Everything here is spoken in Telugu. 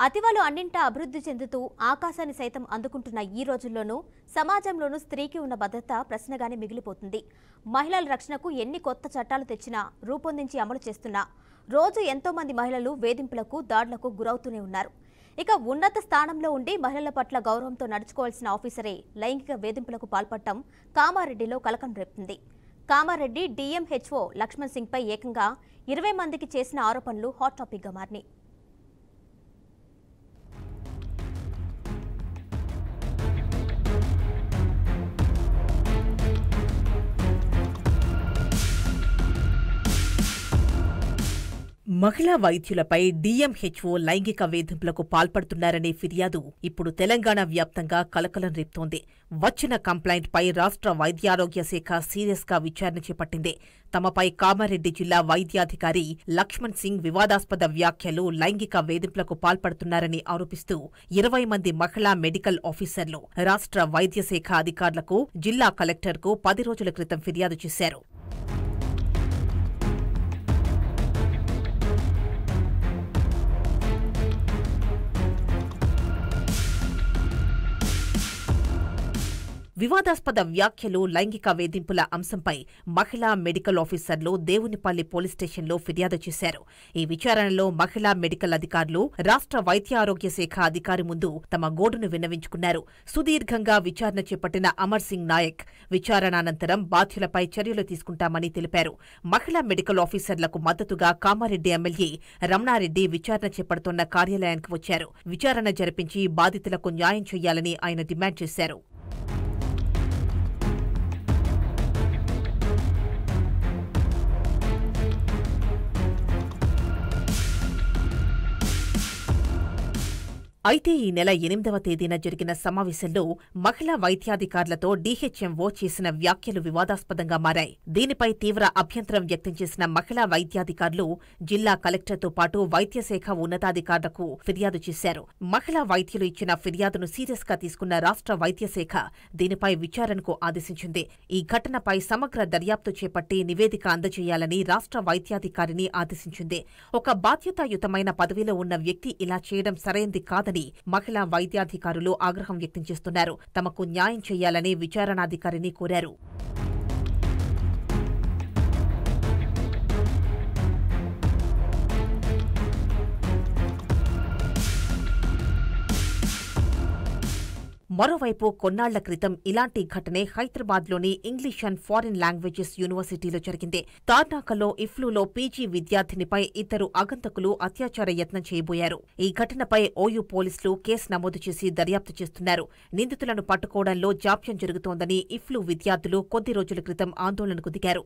అతివలు అన్నింటా అభివృద్ధి చెందుతూ ఆకాశాన్ని సైతం అందుకుంటున్న ఈ రోజుల్లోనూ సమాజంలోనూ స్త్రీకి ఉన్న భద్రత ప్రశ్నగానే మిగిలిపోతుంది. మహిళల రక్షణకు ఎన్ని కొత్త చట్టాలు తెచ్చినా రూపొందించి అమలు చేస్తున్నా రోజు ఎంతో మంది మహిళలు వేధింపులకు దాడులకు గురవుతూనే ఉన్నారు. ఇక ఉన్నత స్థానంలో ఉండి మహిళల పట్ల గౌరవంతో నడుచుకోవాల్సిన ఆఫీసరే లైంగిక వేధింపులకు పాల్పడటం కామారెడ్డిలో కలకం రేపుతుంది. కామారెడ్డి డిఎంహెచ్ఓ లక్ష్మణ్ సింగ్ పై ఏకంగా 20 మందికి చేసిన ఆరోపణలు హాట్ టాపిక్ గా మారినాయి. మహిళా వైద్యులపై డిఎంహెచ్ఓ లైంగిక వేధింపులకు పాల్పడుతున్నారనే ఫిర్యాదు ఇప్పుడు తెలంగాణ వ్యాప్తంగా కలకలం రేపుతోంది. వచ్చిన కంప్లైంట్పై రాష్ట్ర వైద్యారోగ్య శాఖ సీరియస్గా విచారణ చేపట్టింది. తమపై కామారెడ్డి జిల్లా వైద్యాధికారి లక్ష్మణ్ సింగ్ వివాదాస్పద వ్యాఖ్యలు లైంగిక వేధింపులకు పాల్పడుతున్నారని ఆరోపిస్తూ 20 మంది మహిళా మెడికల్ ఆఫీసర్లు రాష్ట్ర వైద్య శాఖ అధికారులకు జిల్లా కలెక్టర్కు 10 రోజుల క్రితం ఫిర్యాదు చేశారు. వివాదాస్పద వ్యాఖ్యలు లైంగిక వేధింపుల అంశంపై మహిళా మెడికల్ ఆఫీసర్లు దేవునిపల్లి పోలీస్ స్టేషన్లో ఫిర్యాదు చేశారు. ఈ విచారణలో మహిళా మెడికల్ అధికారులు రాష్ట్ర వైద్యారోగ్య శాఖ అధికారి ముందు తమ గోడును విన్నవించుకున్నారు. సుదీర్ఘంగా విచారణ చేపట్టిన అమర్ సింగ్ నాయక్ విచారణ అనంతరం బాధ్యులపై చర్యలు తీసుకుంటామని తెలిపారు. మహిళా మెడికల్ ఆఫీసర్లకు మద్దతుగా కామారెడ్డి ఎమ్మెల్యే రమణారెడ్డి విచారణ చేపడుతున్న కార్యాలయానికి వచ్చారు. విచారణ జరిపించి బాధితులకు న్యాయం చేయాలని ఆయన డిమాండ్ చేశారు. అయితే ఈ నెల 8వ తేదీన జరిగిన సమావేశంలో మహిళా వైద్యాధికారులతో డీహెచ్ఎంఓ చేసిన వ్యాఖ్యలు వివాదాస్పదంగా మారాయి. దీనిపై తీవ్ర అభ్యంతరం వ్యక్తం చేసిన మహిళా వైద్యాధికారులు జిల్లా కలెక్టర్తో పాటు వైద్యశాఖ ఉన్నతాధికారులకు ఫిర్యాదు చేశారు. మహిళా వైద్యులు ఇచ్చిన ఫిర్యాదును సీరియస్గా తీసుకున్న రాష్ట్ర వైద్యశాఖ దీనిపై విచారణకు ఆదేశించింది. ఈ ఘటనపై సమగ్ర దర్యాప్తు చేపట్టి నివేదిక అందజేయాలని రాష్ట్ర వైద్యాధికారిని ఆదేశించింది. ఒక బాధ్యతాయుతమైన పదవిలో ఉన్న వ్యక్తి ఇలా చేయడం సరైంది కాదని మహిళా వైద్యాధికారులు ఆగ్రహం వ్యక్తం చేస్తున్నారు. తమకు న్యాయం చేయాలని విచారణాధికారిని కోరారు. మరోవైపు కొన్నాళ్ల క్రితం ఇలాంటి ఘటనే హైదరాబాద్లోని ఇంగ్లీష్ అండ్ ఫారిన్ లాంగ్వేజెస్ యూనివర్సిటీలో జరిగింది. తార్నాకలో ఇఫ్లూలో పీజీ విద్యార్థినిపై 2 ఆగంతకులు అత్యాచార యత్నం చేయబోయారు. ఈ ఘటనపై ఓయూ పోలీసులు కేసు నమోదు చేసి దర్యాప్తు చేస్తున్నారు. నిందితులను పట్టుకోవడంలో జాప్యం జరుగుతోందని ఇఫ్లూ విద్యార్థులు కొద్ది రోజుల క్రితం ఆందోళనకు దిగారు.